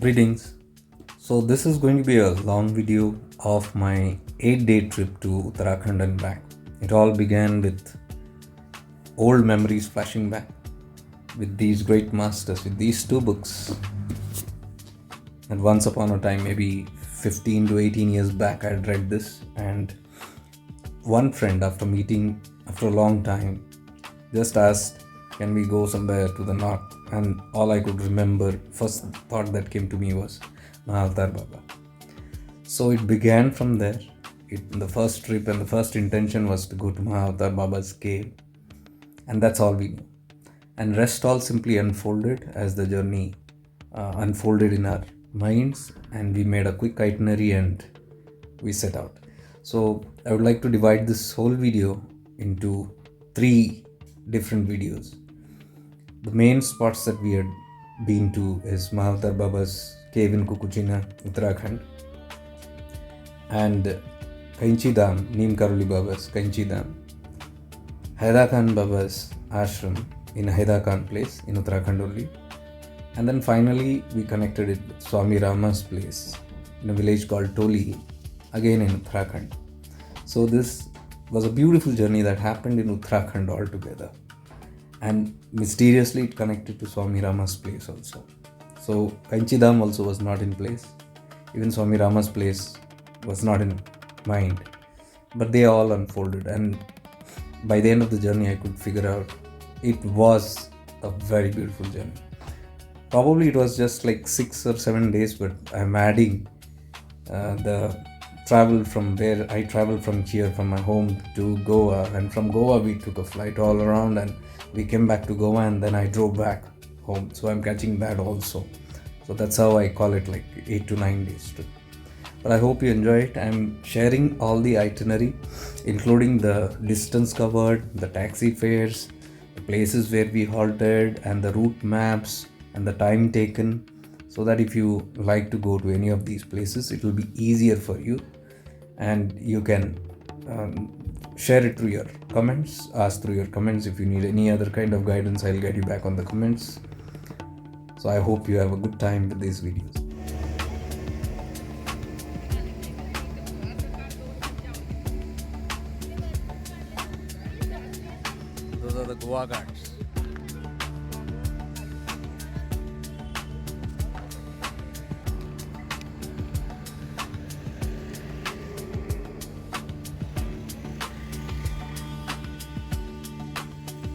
Greetings. So this is going to be a long video of my 8-day trip to Uttarakhand and back. It all began with old memories flashing back with these great masters, with these two books. And once upon a time, maybe 15 to 18 years back, I had read this, and one friend, after meeting after a long time, just asked, can we go somewhere to the north? And all I could remember, first thought that came to me was Mahavtar Baba. So it began from there. The first trip and the first intention was to go to Mahavtar Baba's cave. And that's all we knew. And rest all simply unfolded as the journey unfolded in our minds. And we made a quick itinerary and we set out. So I would like to divide this whole video into 3 different videos. The main spots that we had been to is Mahavtar Baba's cave in Kukuchina, Uttarakhand, and Kainchi Dham, Neem Karoli Baba's Kainchi Dham, Haidakhan Baba's ashram in Haidakhan place in Uttarakhand only, and then finally we connected it with Swami Rama's place in a village called Toli, again in Uttarakhand. So this was a beautiful journey that happened in Uttarakhand altogether. And mysteriously it connected to Swami Rama's place also. So Kainchi Dham also was not in place. Even Swami Rama's place was not in mind. But they all unfolded, and by the end of the journey I could figure out it was a very beautiful journey. Probably it was just like 6 or 7 days, but I'm adding the travel from where I traveled from here, from my home to Goa, and from Goa we took a flight all around and we came back to Goa, and then I drove back home. So I'm catching that also. So that's how I call it like 8 to 9 days trip. But I hope you enjoy it. I'm sharing all the itinerary, including the distance covered, the taxi fares, the places where we halted, and the route maps and the time taken, so that if you like to go to any of these places, it will be easier for you, and you can share it through your comments, ask through your comments. If you need any other kind of guidance, I'll get you back on the comments. So I hope you have a good time with these videos. Those are the Goa Ghats.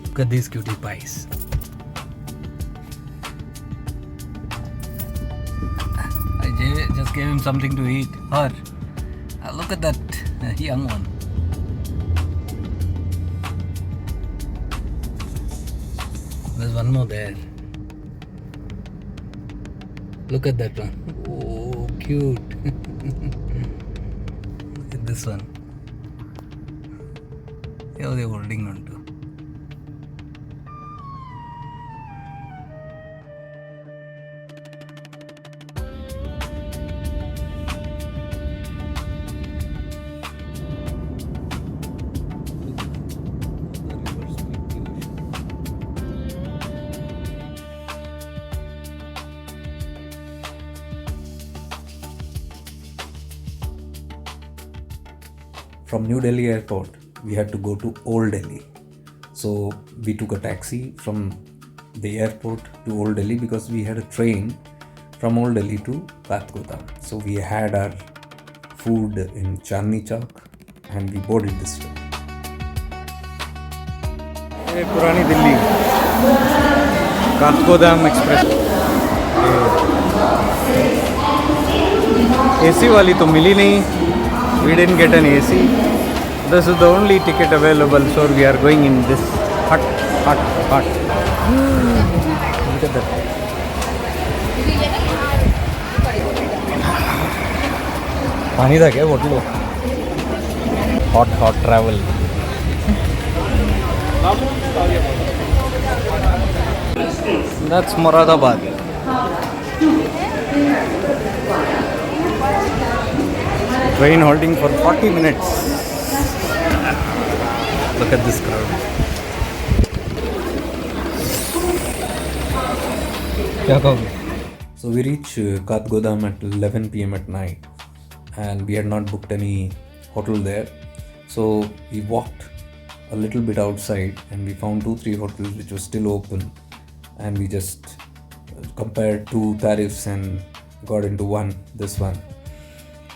Look at these cutie pies. I just gave him something to eat. Her. Look at that young one. There's one more there. Look at that one. Oh, cute. Look at this one. How they're holding on to. From New Delhi airport, we had to go to Old Delhi. So we took a taxi from the airport to Old Delhi because we had a train from Old Delhi to Kathgodam. So we had our food in Chandni Chowk and we boarded this train. ये पुरानी Delhi Kathgodam express AC वाली तो मिली नहीं. We didn't get an AC. This is the only ticket available, so we are going in this hut. Look at that. पानी था क्या बोतल? Hot travel. That's Moradabad. Train halting for 40 minutes. Look at this crowd. क्या कहोगे? So we reached Kathgodam at 11 p.m. at night, and we had not booked any hotel there. So we walked a little bit outside and we found 2-3 hotels which were still open, and we just compared two tariffs and got into this one.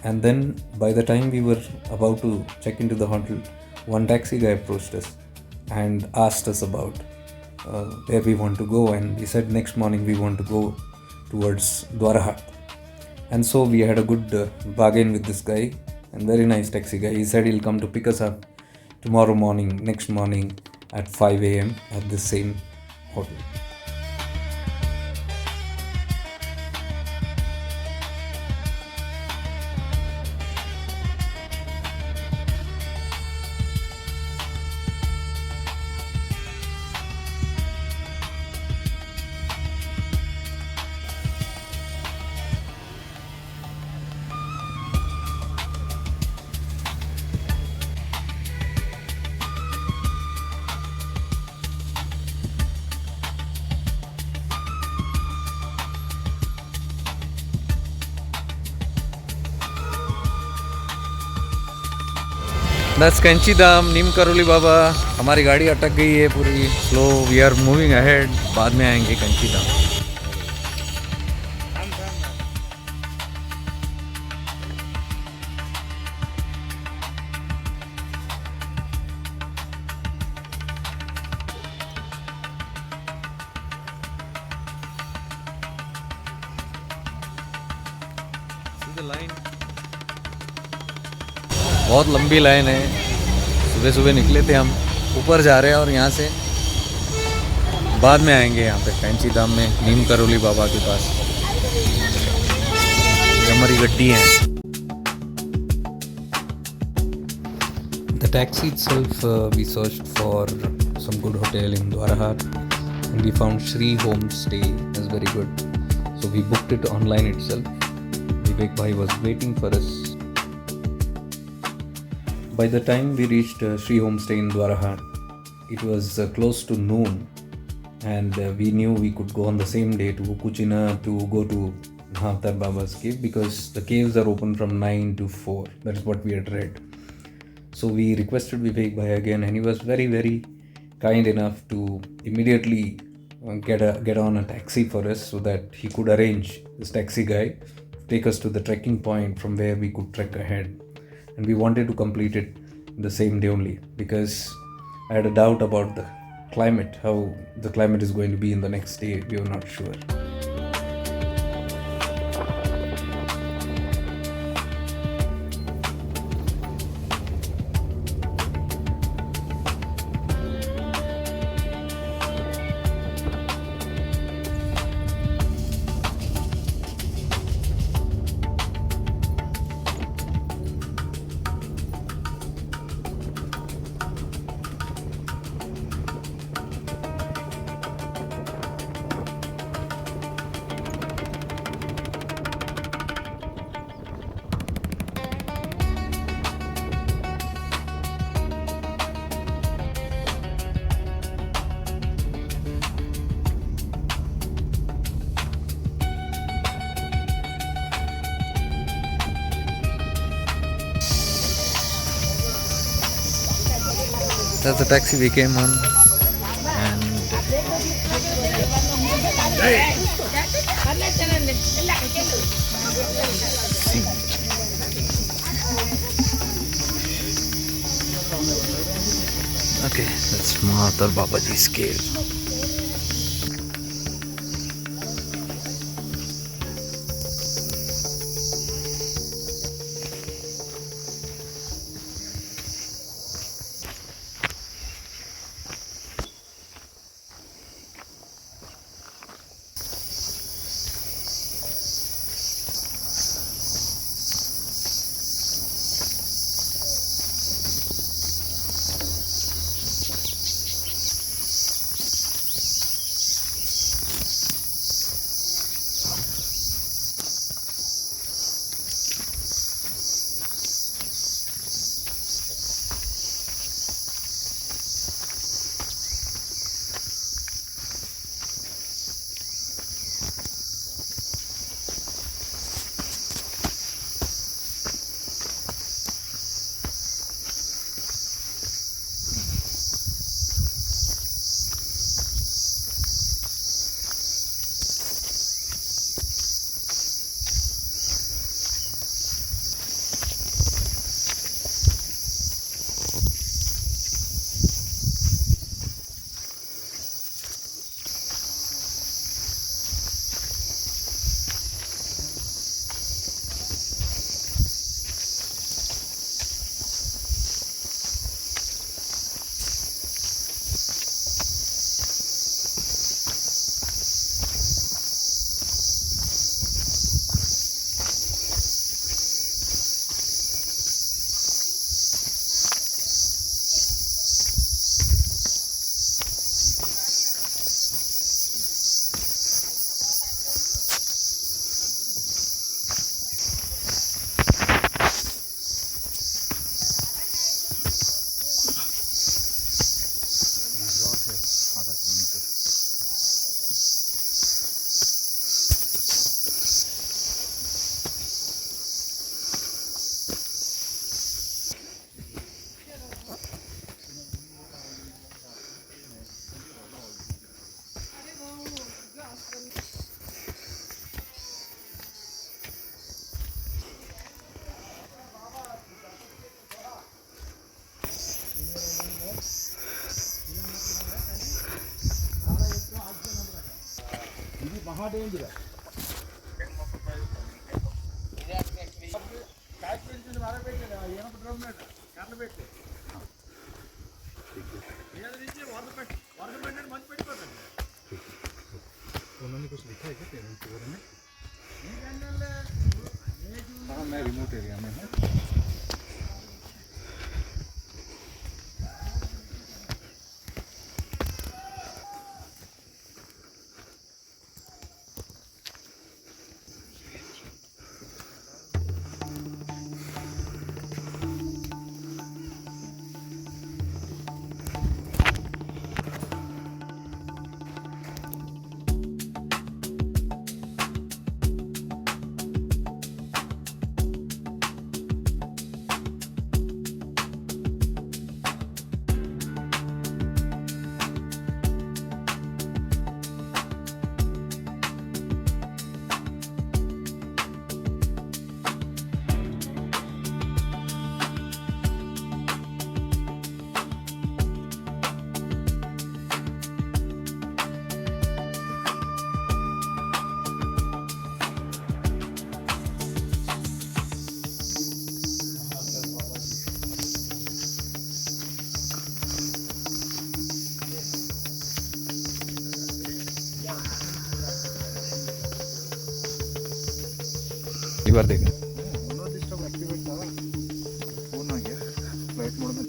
And then by the time we were about to check into the hotel, one taxi guy approached us and asked us about where we want to go, and we said next morning we want to go towards Dwarahat. And so we had a good bargain with this guy, and very nice taxi guy. He said he'll come to pick us up next morning at 5 a.m. at the same hotel. That's Kanchi Dham, Neem Karoli Baba. हमारी गाड़ी अटक गई है पूरी. Slow we are moving ahead. बाद में आएंगे कंची धाम. See the line. बहुत लंबी लाइन है. सुबह सुबह निकले थे हम. ऊपर जा रहे हैं और यहाँ से बाद में आएंगे यहाँ पे कैंची धाम में नीम करोली बाबा के पास. ये हमारी गड्डी है. The taxi itself, we searched for some good hotel in Dwarahat, and we found Shri Homestay is very good. So we booked it online itself. Vivek bhai was waiting for us. By the time we reached Shri Homestay in Dwarahat, it was close to noon, and we knew we could go on the same day to Kuchina to go to Mahavtar Baba's cave, because the caves are open from 9 to 4. That is what we had read. So we requested Vivek bhai again, and he was very, very kind enough to immediately get on a taxi for us, so that he could arrange this taxi guy to take us to the trekking point from where we could trek ahead. And we wanted to complete it the same day only, because I had a doubt about the climate, how the climate is going to be in the next day. We were not sure. That's the taxi we came on, and see. Okay, that's Mahavtar Babaji's cave. उन्होंने कुछ लिखा है क्या parents के बारे में? हाँ, मैं रिमोट एरिया में हूँ। एक बार देखा एक्टिवेट था, फोन आ गया फ्लाइट मोड में।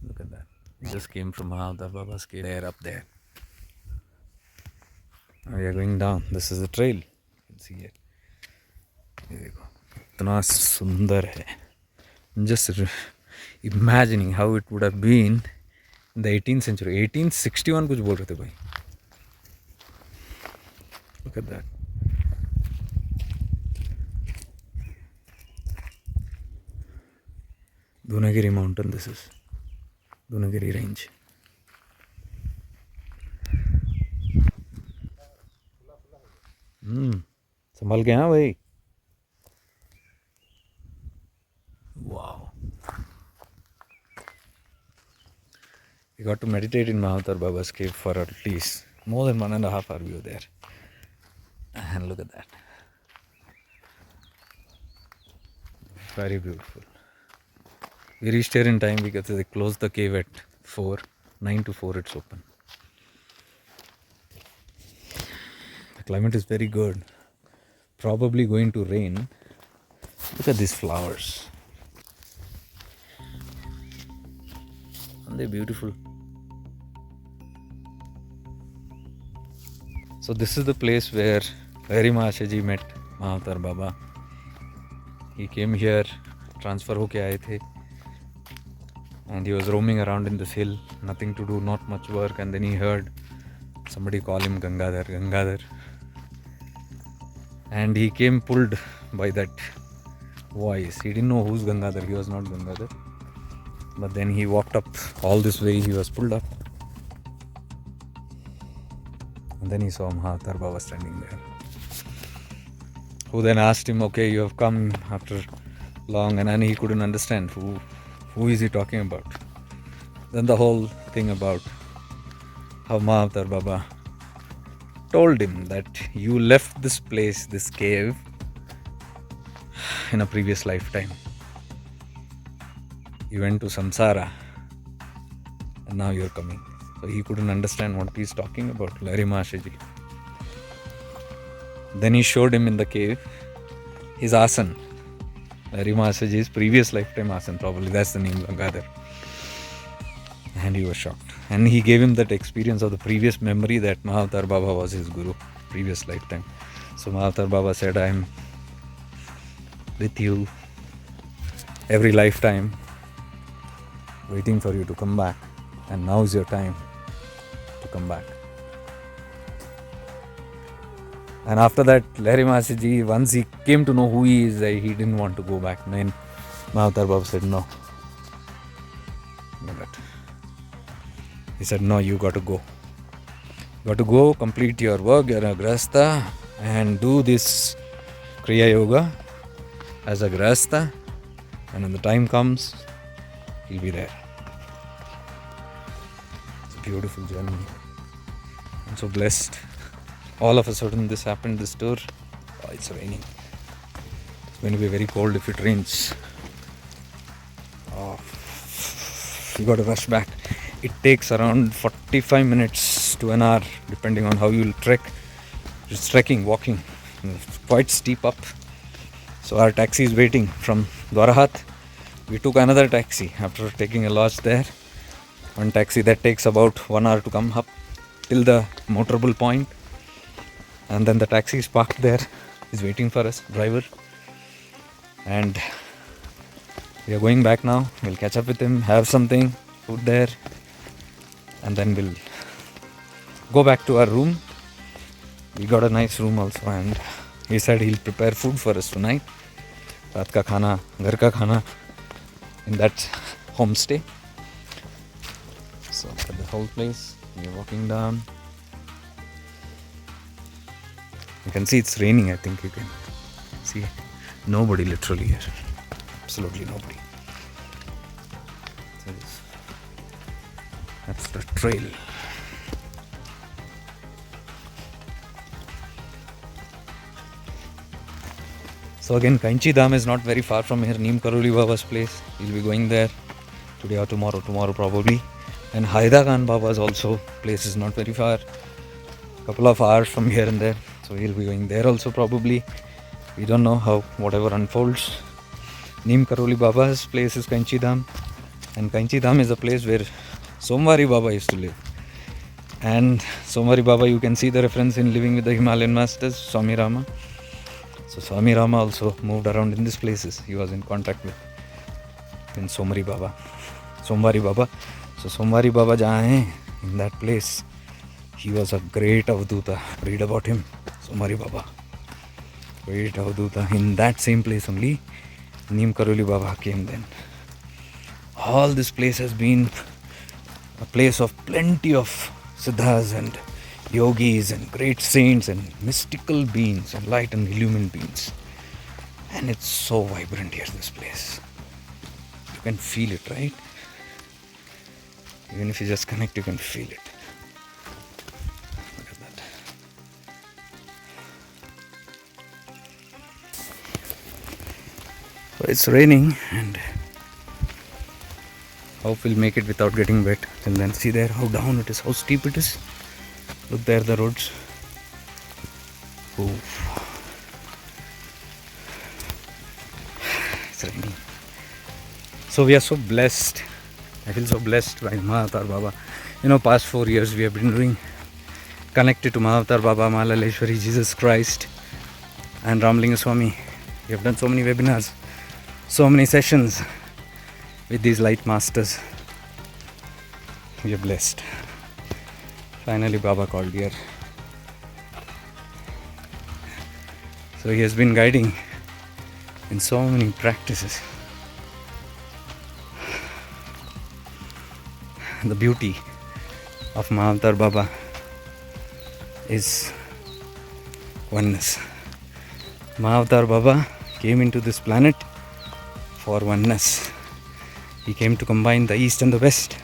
Look at that. We just came from Mahavtar Baba's cave. There, up there. Now we are going down. This is the trail. You can see it. ये देखो इतना सुंदर है. Just imagining how it would have been in the 18th century. 1861 कुछ बोल रहे थे भाई. Look at that. Dhunagiri mountain this is. Dhunagiri range. संभल के हाँ भाई. Wow. We got to meditate in Mahavtar Baba's cave for at least more than 1.5 hours we were there. And look at that. Very beautiful. We reached here in time because they closed the cave at 4. 9 to 4 it's open. The climate is very good. Probably going to rain. Look at these flowers. Aren't they beautiful? So this is the place where Hari Mahashaji met Mahavtar Baba. He came here, transfer होके आए थे. And he was roaming around in this hill, nothing to do, not much work, and then he heard somebody call him Gangadhar, Gangadhar. And he came pulled by that voice. He didn't know who's Gangadhar, he was not Gangadhar. But then he walked up all this way, he was pulled up. And then he saw Mahavtar Baba standing there. Who then asked him, okay, you have come after long, and then he couldn't understand who is he talking about. Then the whole thing about how Mahavtar Baba told him that you left this place, this cave, in a previous lifetime. You went to samsara and now you're coming. So he couldn't understand what he's talking about, Lahiri Mahashaji. Then he showed him in the cave his asan, Lahiri Mahashaji's previous lifetime asan, probably that's the name, Gangadhar. And he was shocked. And he gave him that experience of the previous memory that Mahavtar Baba was his guru, previous lifetime. So Mahavtar Baba said, I am with you every lifetime, waiting for you to come back. And now is your time to come back. And after that, Lahiri Mahashaji, once he came to know who he is, he didn't want to go back. Then Mahavtar Baba said, no. He said, no, you got to go. You got to go, complete your work, you're a grahastha, and do this Kriya Yoga as a grahastha. And when the time comes, he'll be there. It's a beautiful journey. I'm so blessed. All of a sudden this happened, this tour. Oh, it's raining. It's going to be very cold if it rains. Oh, you got to rush back. It takes around 45 minutes to an hour, depending on how you'll trek. It's trekking, walking. It's quite steep up. So our taxi is waiting from Dwarahat. We took another taxi after taking a lodge there. One taxi that takes about 1 hour to come up till the motorable point. And then the taxi is parked there. He's waiting for us, driver. And we are going back now. We'll catch up with him, have something, food there. And then we'll go back to our room. We got a nice room also, and he said he'll prepare food for us tonight. Raat ka khana, ghar ka khana, in that homestay. So at the whole place, we're walking down. You can see it's raining, I think you can see nobody literally here. Absolutely nobody. So that's the trail. So again, Kainchi Dham is not very far from here. Neem Karoli Baba's place. We'll be going there today or tomorrow probably. And Haidakhan Baba's also place is not very far. Couple of hours from here and there. So we'll be going there also probably. We don't know how whatever unfolds. Neem Karoli Baba's place is Kainchi Dham. And Kainchi Dham is a place where Swami Baba used to live. And Swami Baba, you can see the reference in Living with the Himalayan Masters, Swami Rama. So Swami Rama also moved around in these places. He was in contact with Swami Baba. Swami Baba. So Swami Baba jahan hai, in that place, he was a great Avduta. Read about him. Swami Baba. Great Avduta. In that same place only, Neem Karoli Baba came then. All this place has been a place of plenty of siddhas and yogis and great saints and mystical beings and light and illumined beings. And it's so vibrant here, this place. You can feel it, right? Even if you just connect, you can feel it. Look at that. So it's raining, and hope we'll make it without getting wet. Till then, see there how down it is, how steep it is. Look there, the roads. Ooh. It's raining. So we are so blessed. I feel so blessed by Mahavtar Baba. Past 4 years we have been doing connected to Mahavtar Baba, Mahalaleshwari, Jesus Christ, and Ramlinga Swami. We have done so many webinars, so many sessions with these light masters. we are blessed. Finally Baba called here. So he has been guiding in so many practices. The beauty of Mahavtar Baba is oneness. Mahavtar Baba came into this planet for oneness. He came to combine the East and the West.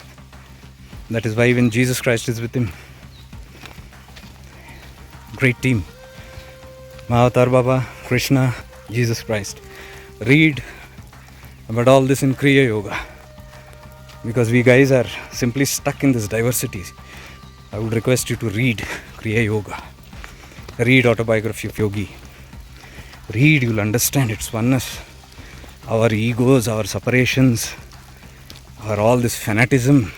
That is why even Jesus Christ is with him. Great team. Mahavtar Baba, Krishna, Jesus Christ. Read about all this in Kriya Yoga. Because we guys are simply stuck in this diversity. I would request you to read Kriya Yoga. Read Autobiography of Yogi. Read, you'll understand its oneness. Our egos, our separations, our all this fanatism,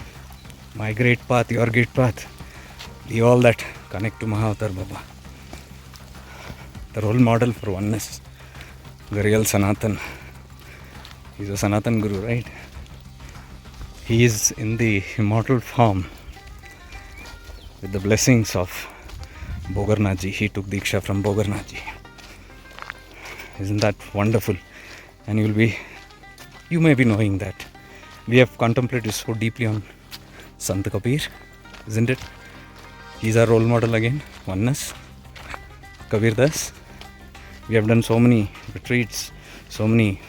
my great path, your great path, leave all that, connect to Mahavtar Baba. The role model for oneness, the real Sanatan. He's a Sanatan Guru, right? He is in the immortal form with the blessings of Bogarnaji. He took Diksha from Bogarnaji. Isn't that wonderful? And you may be knowing that. We have contemplated so deeply on Sant Kabir, isn't it? He's our role model again, oneness. Kabir Das. We have done so many retreats, so many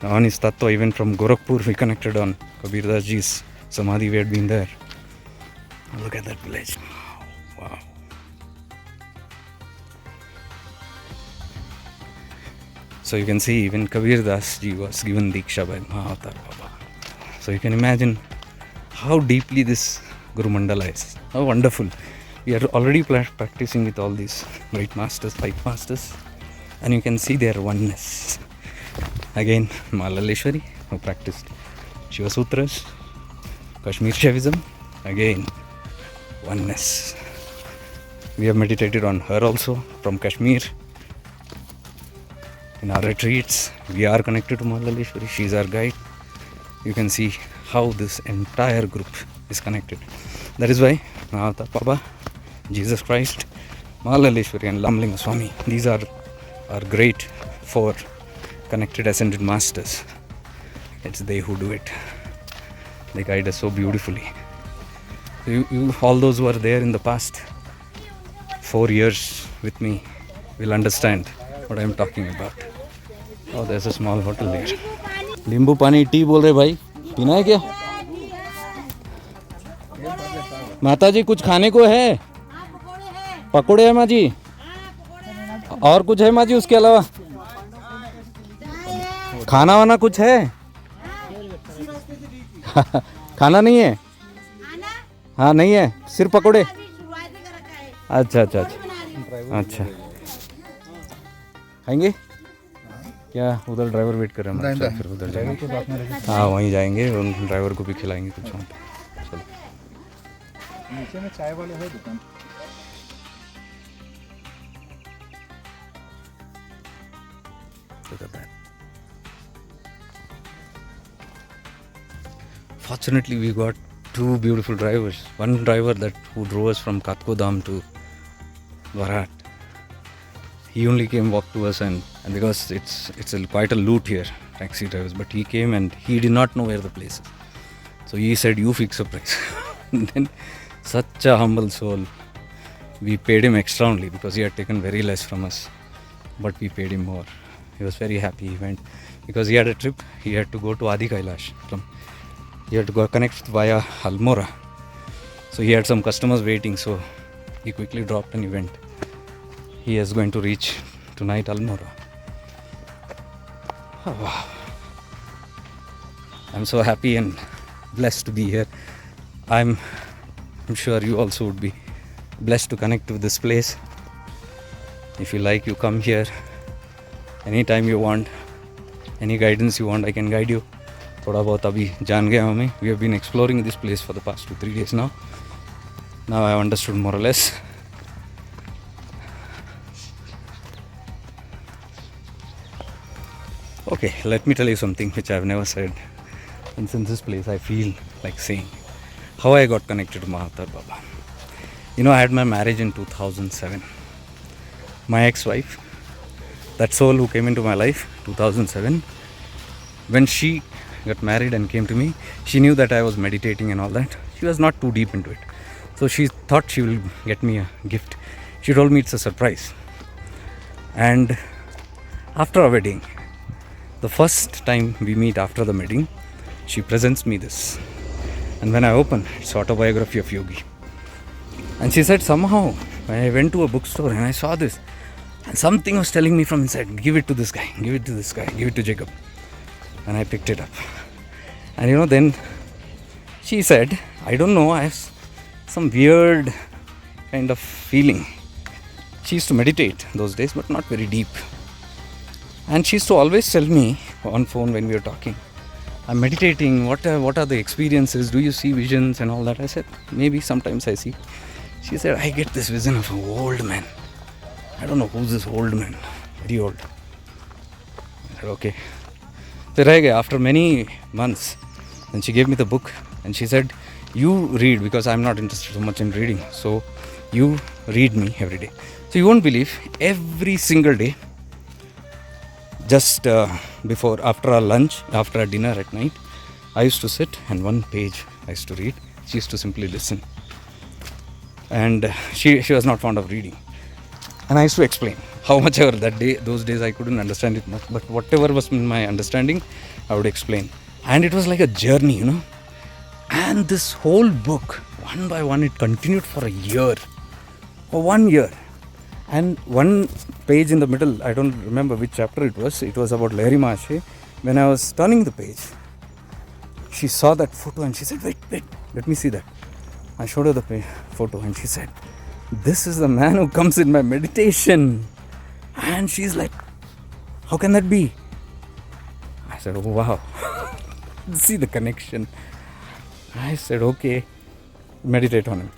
on his Tattva, even from Gorakhpur we connected on Kabir Das Ji's Samadhi, we had been there. Look at that village. Wow. So you can see even Kabir Das Ji was given Diksha by Mahavtar Baba. So you can imagine how deeply this Guru Mandala is. How wonderful. We are already practicing with all these great masters, 5 masters. And you can see their oneness. Again, Malaleshwari, who practiced Shiva Sutras, Kashmir Shaivism. Again, oneness. We have meditated on her also from Kashmir. In our retreats, we are connected to Malaleshwari. She is our guide. You can see how this entire group is connected. That is why Mahavtar Baba, Jesus Christ, Malaleshwari and Lamlinga Swami, these are our great 4 connected ascended masters. It's they who do it. They guide us so beautifully. You all those who are there in the past 4 years with me will understand what I am talking about. Oh, there's a small hotel there. नींबू पानी T बोल रहे भाई, पीना है क्या? माता जी कुछ खाने को है? पकोड़े है माँ जी? और कुछ है माँ जी उसके अलावा? खाना वाना कुछ है? खाना नहीं है? हाँ नहीं है, सिर्फ पकोड़े? अच्छा अच्छा अच्छा अच्छा, खाएंगे क्या? उधर ड्राइवर वेट कर रहे हैं, अच्छा फिर उधर जाएंगे। हाँ वहीं जाएंगे, उन ड्राइवर को भी खिलाएंगे कुछ वहाँ पे। चलो नीचे में चाय वाले है दुकान। Look at that. Fortunately, we got 2 beautiful drivers. One driver who drove us from Katkodam to Varat. He only came walk to us, and because it's quite a loot here, taxi drivers. But he came and he did not know where the place is. So he said, "You fix a price." And then, such a humble soul. We paid him extra only because he had taken very less from us, but we paid him more. He was very happy. He went because he had a trip. He had to go to Adi Kailash. He had to go connect via Almora. So he had some customers waiting. So he quickly dropped and he went. He is going to reach tonight Almora. Oh, wow. I'm so happy and blessed to be here. I'm sure you also would be blessed to connect with this place. If you like, you come here anytime you want. Any guidance you want, I can guide you. थोड़ा बहुत अभी जान गया हमें. We have been exploring this place for the past 2-3 days now. Now I have understood more or less. Okay, let me tell you something which I have never said. And since this place I feel like saying. how I got connected to Mahavtar Baba. I had my marriage in 2007. My ex-wife, that soul who came into my life, 2007, when she got married and came to me, she knew that I was meditating and all that. She was not too deep into it. So she thought she will get me a gift. She told me it's a surprise. And after our wedding, the first time we meet after the wedding, she presents me this. And when I open, it's autobiography of Yogi. And she said, somehow, I went to a bookstore and I saw this. And something was telling me from inside, give it to this guy, give it to this guy, give it to Jacob. And I picked it up. And then she said, I don't know, I have some weird kind of feeling. She used to meditate those days, but not very deep. And she used to always tell me on phone when we were talking, I'm meditating, what are the experiences, do you see visions and all that? I said, maybe sometimes I see. She said, I get this vision of an old man. I don't know who's this old man, very old. I said, okay. So after many months, then she gave me the book and she said, you read, because I'm not interested so much in reading. So you read me every day. So you won't believe, every single day, just after our lunch, after our dinner at night, I used to sit and one page I used to read. She used to simply listen. And she was not fond of reading. And I used to explain how much ever those days I couldn't understand it much, but whatever was in my understanding, I would explain. And it was like a journey, And this whole book, one by one, it continued for a year. For 1 year. And one page in the middle, I don't remember which chapter it was about Lahiri Maashe. When I was turning the page, she saw that photo and she said, wait, let me see that. I showed her the photo and she said, this is the man who comes in my meditation. And she's like, how can that be? I said, oh wow. See the connection. I said, okay, meditate on him.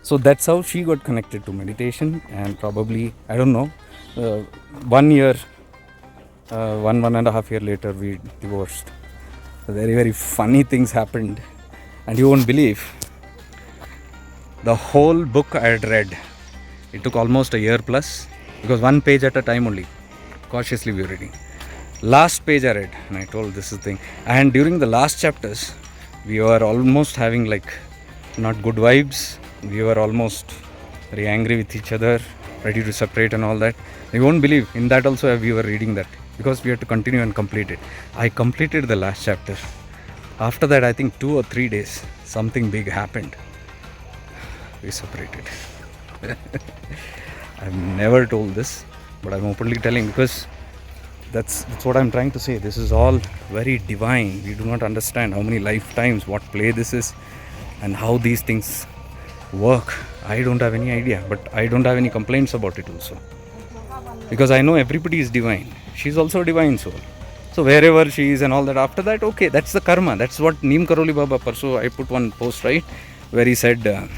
So that's how she got connected to meditation, and probably, I don't know, 1 year, 1.5 years later, we divorced. So very, very funny things happened, and you won't believe, the whole book I had read, it took almost a year plus, because one page at a time only, cautiously we were reading. Last page I read, and I told this is the thing, and during the last chapters, we were almost having not good vibes. We were almost very angry with each other, ready to separate and all that. You won't believe, in that also we were reading that, because we had to continue and complete it. I completed the last chapter. After that, I think 2 or 3 days, something big happened. We separated. I've never told this, but I'm openly telling, because that's what I'm trying to say. This is all very divine. We do not understand how many lifetimes, what play this is, and how these things work. I don't have any idea, but I don't have any complaints about it also, because I know everybody is divine. She's also a divine soul. So wherever she is and all that, after that, okay, that's the karma. That's what Neem Karoli Baba, so I put one post, right, where he said,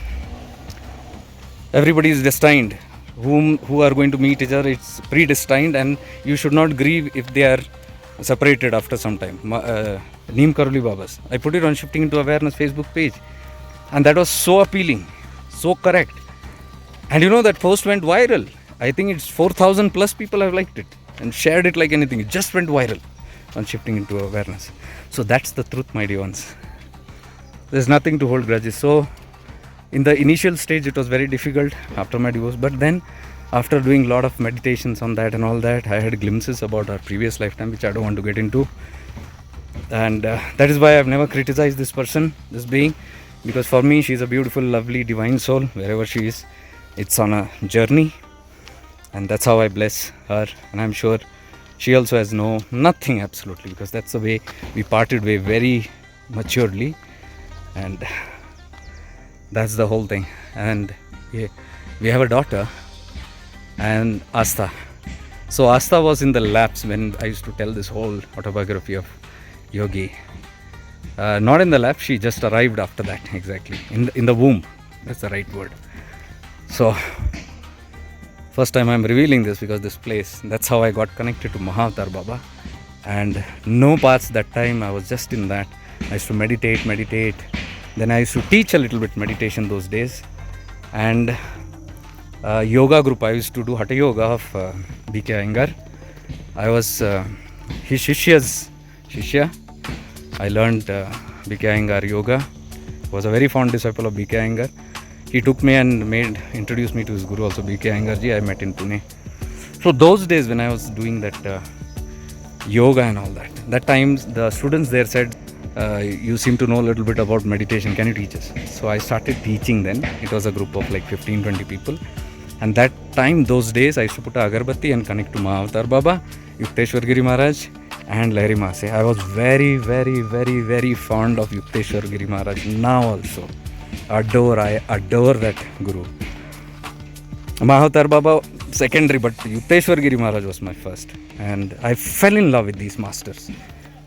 everybody is destined. Who are going to meet each other, it's predestined, and you should not grieve if they are separated after some time. Neem Karoli Baba's. I put it on Shifting into Awareness Facebook page, and that was so appealing, so correct. And that post went viral. I think it's 4,000 plus people have liked it and shared it like anything. It just went viral on Shifting into Awareness. So that's the truth, my dear ones. There's nothing to hold grudges. So in the initial stage, it was very difficult after my divorce. But then, after doing a lot of meditations on that and all that, I had glimpses about our previous lifetime, which I don't want to get into. And that is why I've never criticized this person, this being. Because for me, she's a beautiful, lovely, divine soul. Wherever she is, it's on a journey. And that's how I bless her. And I'm sure she also has nothing absolutely. Because that's the way we parted way very maturely. And that's the whole thing. And we have a daughter, and Asta. So Asta was in the labs when I used to tell this whole autobiography of Yogi. Not in the lab, she just arrived after that, exactly. In the womb. That's the right word. So, first time I'm revealing this, because this place, that's how I got connected to Mahavtar Baba. And no paths that time, I was just in that. I used to meditate. Then I used to teach a little bit meditation those days. And yoga group, I used to do Hatha Yoga of B.K. Iyengar. I was his Shishya. I learned B.K. Iyengar yoga. Was a very fond disciple of B.K. Iyengar. He took me and introduced me to his guru also, B.K. Iyengar ji. I met in Pune. So those days when I was doing that yoga and all that time the students there said, you seem to know a little bit about meditation, can you teach us? So I started teaching then. It was a group of like 15-20 people. And that time, those days, I used to put a agarbatti and connect to Mahavtar Baba, Yukteswar Giri Maharaj and Lahiri Mase. I was very, very, very, very fond of Yukteswar Giri Maharaj now also. I adore that guru. Mahavtar Baba secondary, but Yukteswar Giri Maharaj was my first. And I fell in love with these masters.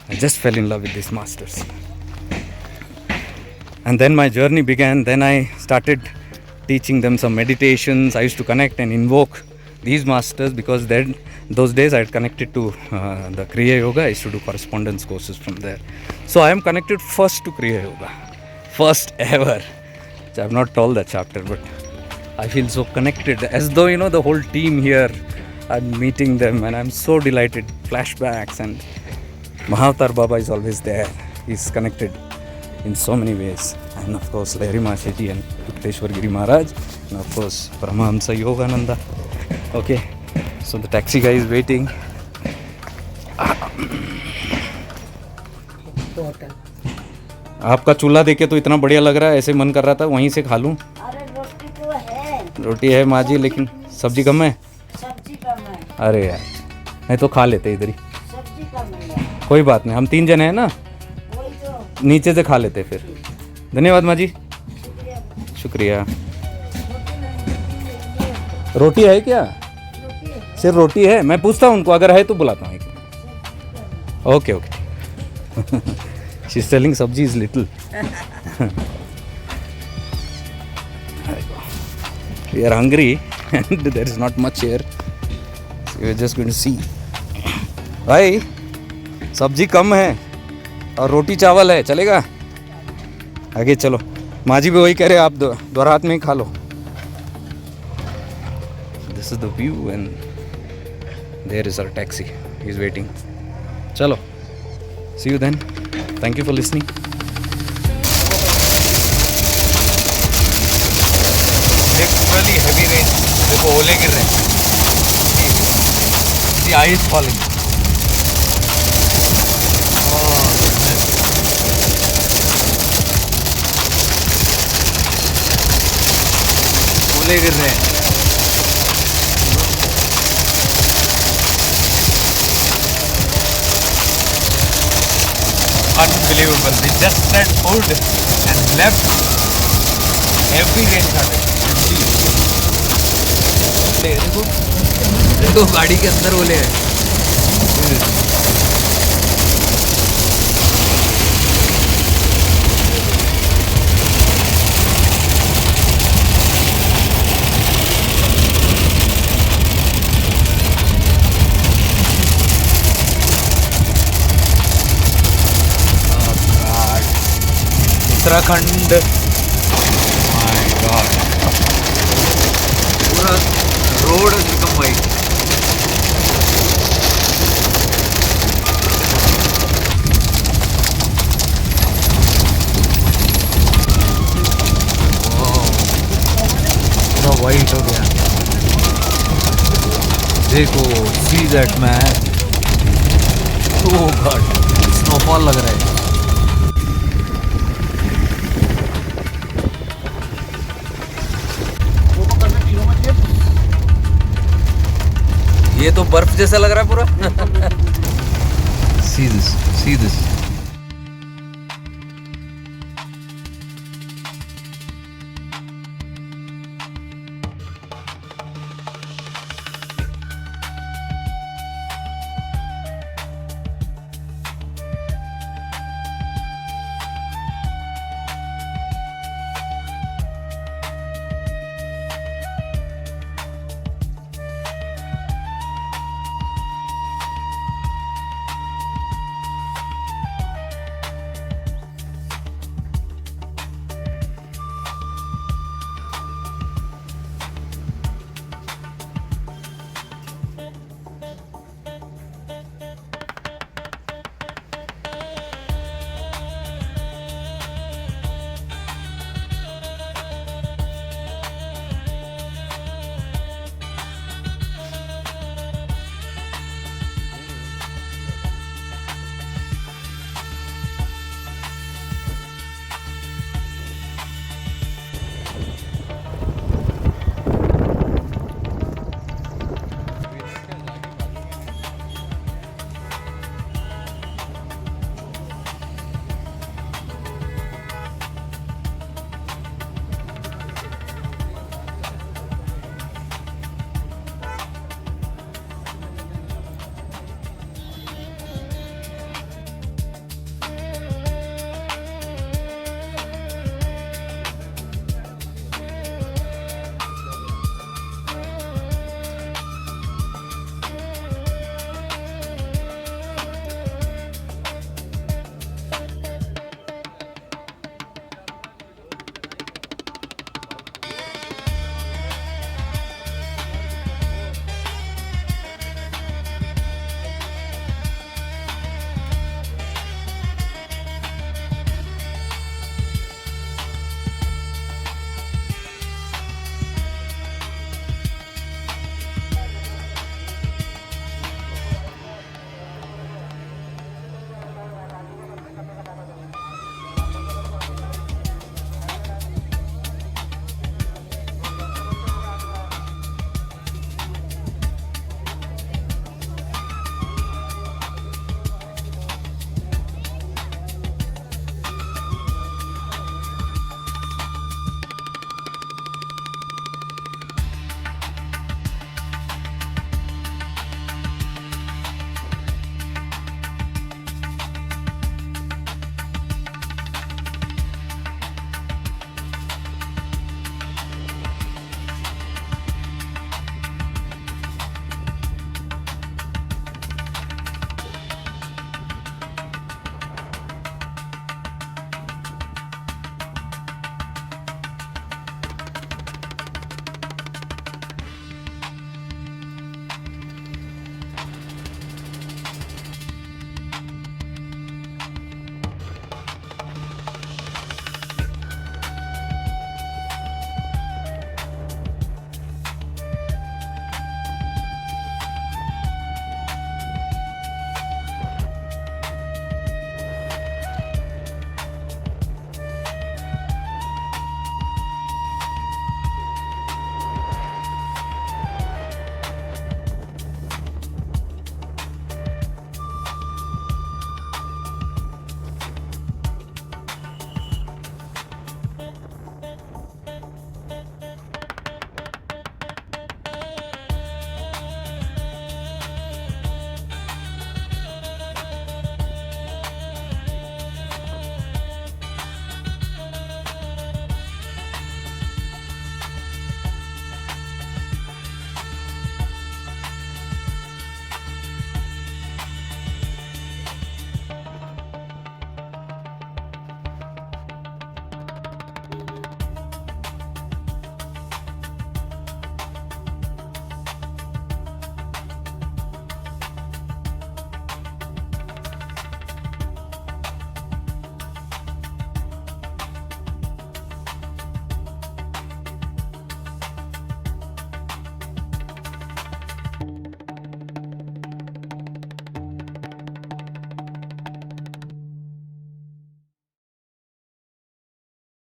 I just fell in love with these masters. And then my journey began. Then I started teaching them some meditations. I used to connect and invoke these masters because then those days I had connected to the Kriya Yoga. I used to do correspondence courses from there. So I am connected first to Kriya Yoga. First ever. I have not told that chapter, but I feel so connected, as though, you know, the whole team here, I'm meeting them and I'm so delighted. Flashbacks, and Mahavtar Baba is always there. He's connected in so many ways. And of course, Lahiri Maseji and Yukteswar Giri Maharaj. And of course, Paramahamsa Yogananda. Okay, so the taxi guy is waiting. आपका चूल्हा देखे तो इतना बढ़िया लग रहा है, ऐसे मन कर रहा था वहीं से खा लूं। अरे रोटी तो है, रोटी है माँ जी, लेकिन सब्जी कम है। सब्जी कम है। अरे यार, नहीं तो खा लेते इधर ही। सब्जी कम है। कोई बात नहीं, हम 3 जने हैं ना, वही तो। नीचे से खा लेते फिर। धन्यवाद माँ जी, शुक्रिया। रोटी है क्या? सिर्फ रोटी है? मैं पूछता हूँ उनको, अगर है तो बुलाता हूँ। Okay okay. She's telling sabji is little. We are hungry and there is not much here. So we are just going to see. भाई, सब्जी कम है और रोटी चावल है, चलेगा? आगे चलो। माँ जी भी वही कह रहे, आप दोहरा हाथ में ही खा लो। This is the view and there is our taxi. He is waiting. चलो. See you then. Thank you for listening. Literally heavy rain. देखो ओले गिर रहे हैं. The ice falling. Oh goodness. ओले गिर रहे हैं. Unbelievable. They just said food and left. Heavy rain started. देखो गाड़ी के अंदर ओले हैं. उत्तराखंड, माय गॉड, पूरा रोड has become white. पूरा white हो गया. देखो, see that man. Oh God, snowfall लग रहा है. ये तो बर्फ जैसा लग रहा है पूरा. See this, see this.